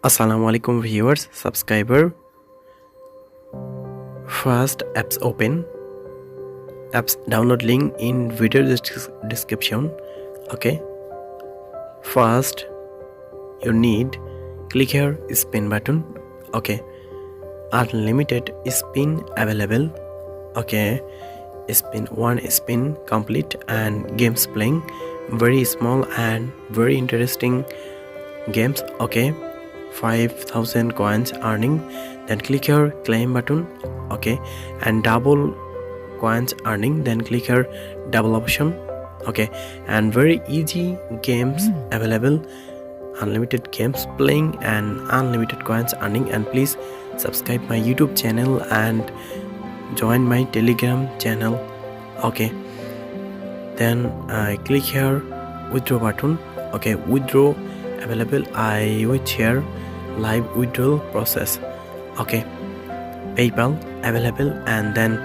Assalamualaikum viewers, subscriber. First apps open. Apps download link in video description. Okay. First you need click here spin button. Okay. Unlimited spin available. Okay. Spin one spin complete and games playing. Very small and very interesting games. Okay. 5,000 coins earning, then click here claim button. Okay, and double coins earning, then click here double option. Okay, and very easy games available, unlimited games playing and unlimited coins earning. And please subscribe my YouTube channel and join my Telegram channel. Okay, then I click here withdraw button. Okay, withdraw available. I will share live withdrawal process. Okay, PayPal available, and then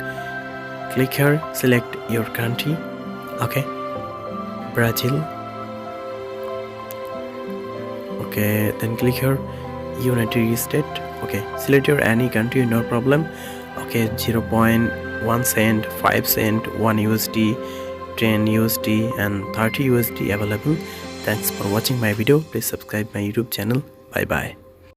click here select your country. Okay, Brazil. Okay, then click here United States. Okay, select your any country, no problem. Okay, 0.1 cent, 5 cent, 1 USD, 10 USD and 30 USD available. Thanks for watching my video. Please subscribe my YouTube channel. Bye bye.